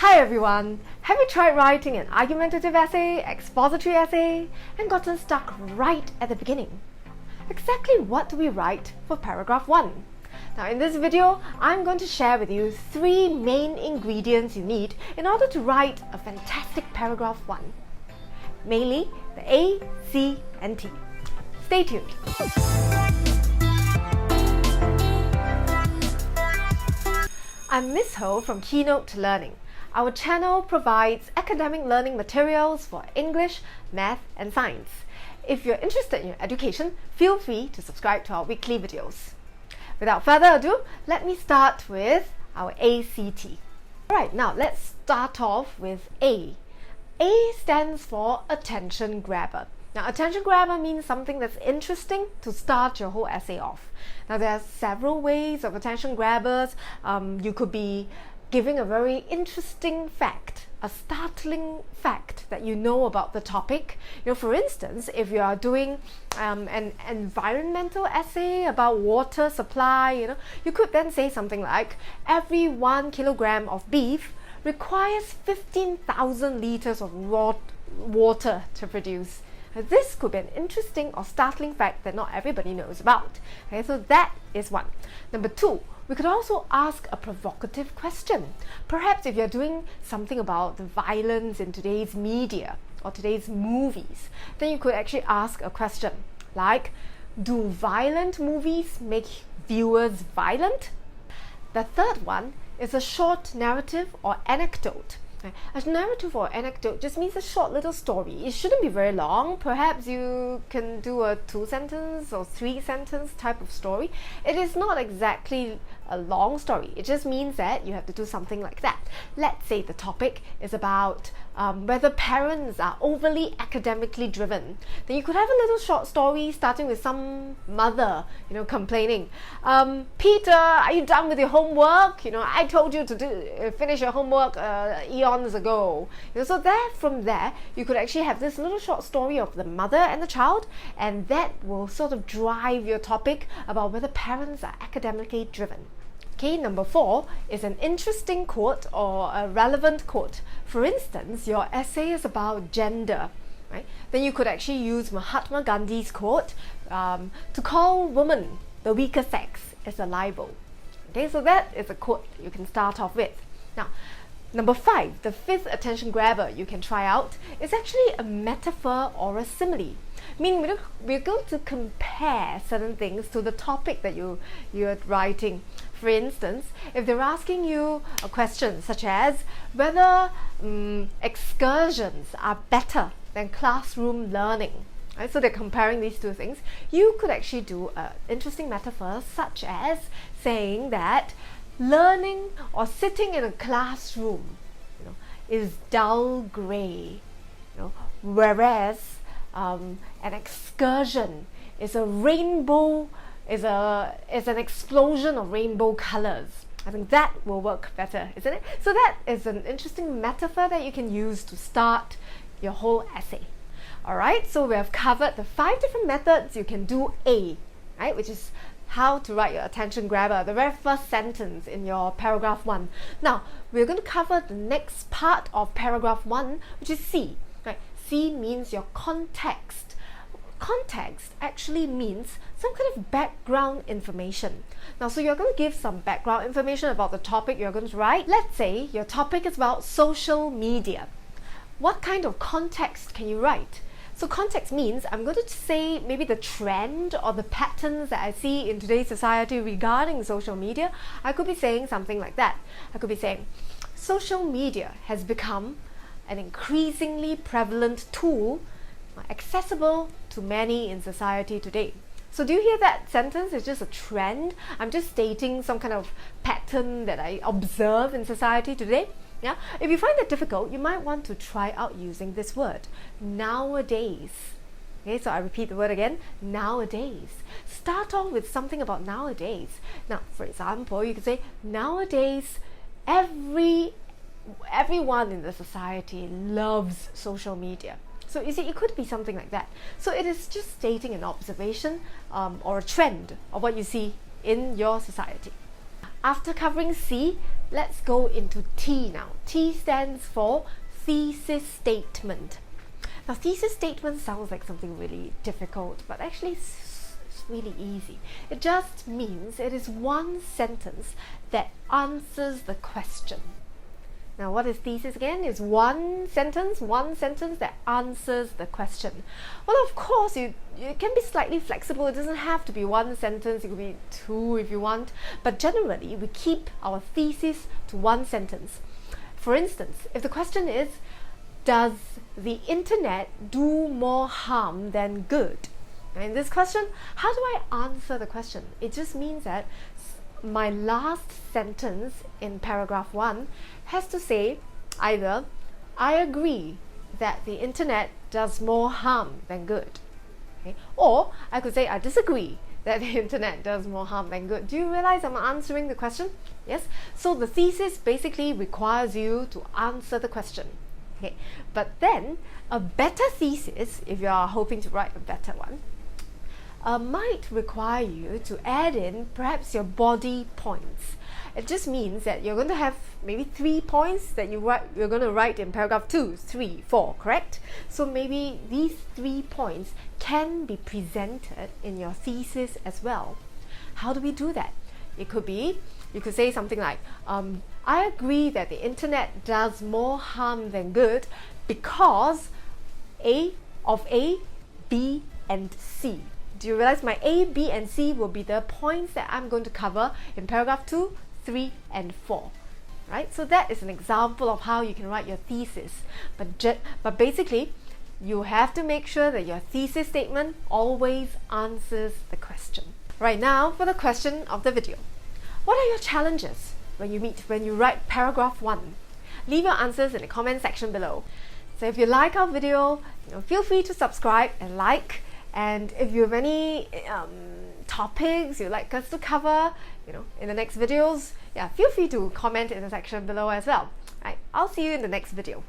Hi everyone! Have you tried writing an argumentative essay, expository essay, and gotten stuck right at the beginning? Exactly what do we write for paragraph 1? Now in this video, I'm going to share with you 3 main ingredients you need in order to write a fantastic paragraph 1. Mainly the A, C, and T. Stay tuned! I'm Miss Ho from Keynote Learning. Our channel provides academic learning materials for English, Math, and Science. If you're interested in your education, feel free to subscribe to our weekly videos. Without further ado, let me start with our A.C.T. Alright, now let's start off with A. A stands for attention grabber. Now, attention grabber means something that's interesting to start your whole essay off. Now, there are several ways of attention grabbers. You could be giving a very interesting fact, a startling fact that you know about the topic. For instance, if you are doing an environmental essay about water supply, you could then say something like, every 1 kilogram of beef requires 15,000 liters of raw water to produce. This could be an interesting or startling fact that not everybody knows about. Okay, so that is one. Number 2, we could also ask a provocative question. Perhaps if you're doing something about the violence in today's media or today's movies, then you could actually ask a question like, do violent movies make viewers violent? The third one is a short narrative or anecdote. A narrative or anecdote just means a short little story. It shouldn't be very long. Perhaps you can do a 2-sentence or 3-sentence type of story. It is not exactly a long story. It just means that you have to do something like that. Let's say the topic is about whether parents are overly academically driven. Then you could have a little short story starting with some mother, complaining. Peter, are you done with your homework? I told you to finish your homework eons ago. So from there, you could actually have this little short story of the mother and the child, and that will sort of drive your topic about whether parents are academically driven. Okay, number 4 is an interesting quote or a relevant quote. For instance, your essay is about gender, right? Then you could actually use Mahatma Gandhi's quote, to call woman the weaker sex is a libel. Okay, so that is a quote that you can start off with. Now, number 5, the 5th attention grabber you can try out is actually a metaphor or a simile. Meaning we're going to compare certain things to the topic that you're writing. For instance, if they're asking you a question such as whether excursions are better than classroom learning, right? So they're comparing these two things. You could actually do an interesting metaphor such as saying that learning or sitting in a classroom is dull grey, whereas an excursion is a rainbow, is an explosion of rainbow colors. I think that will work better, isn't it? So that is an interesting metaphor that you can use to start your whole essay. Alright, so we have covered the 5 different methods you can do A, right, which is how to write your attention grabber, the very first sentence in your paragraph 1. Now, we're going to cover the next part of paragraph 1, which is C. Right? C means your context. Context actually means some kind of background information. Now, so you're going to give some background information about the topic you're going to write. Let's say your topic is about social media. What kind of context can you write? So context means I'm going to say maybe the trend or the patterns that I see in today's society regarding social media. I could be saying something like that. I could be saying, social media has become an increasingly prevalent tool accessible to many in society today. So do you hear that sentence? It's just a trend. I'm just stating some kind of pattern that I observe in society today. Yeah? If you find that difficult, you might want to try out using this word, nowadays. Okay, so I repeat the word again, nowadays. Start off with something about nowadays. Now, for example, you could say, nowadays, everyone in the society loves social media. So you see, it could be something like that. So it is just stating an observation or a trend of what you see in your society. After covering C, let's go into T now. T stands for thesis statement. Now, thesis statement sounds like something really difficult, but actually it's really easy. It just means it is one sentence that answers the question. Now, what is thesis again? It's one sentence that answers the question. Well, of course, you can be slightly flexible. It doesn't have to be one sentence. It could be two if you want. But generally, we keep our thesis to one sentence. For instance, if the question is, does the internet do more harm than good? Now, in this question, how do I answer the question? It just means that my last sentence in paragraph 1 has to say either I agree that the internet does more harm than good, okay? Or I could say I disagree that the internet does more harm than good. Do you realize I'm answering the question? Yes? So the thesis basically requires you to answer the question. Okay. But then a better thesis, if you are hoping to write a better one, might require you to add in perhaps your body points. It just means that you're going to have maybe 3 points that you're going to write in paragraph 2, 3, 4, correct? So maybe these 3 points can be presented in your thesis as well. How do we do that? It could be, you could say something like, I agree that the internet does more harm than good because A, B, and C. Do you realize my A, B, and C will be the points that I'm going to cover in paragraph 2, 3, and 4. Right? So that is an example of how you can write your thesis. But basically, you have to make sure that your thesis statement always answers the question. Right now, for the question of the video. What are your challenges when you write paragraph 1? Leave your answers in the comment section below. So if you like our video, feel free to subscribe and like. And if you have any topics you'd like us to cover, in the next videos, feel free to comment in the section below as well. Right, I'll see you in the next video.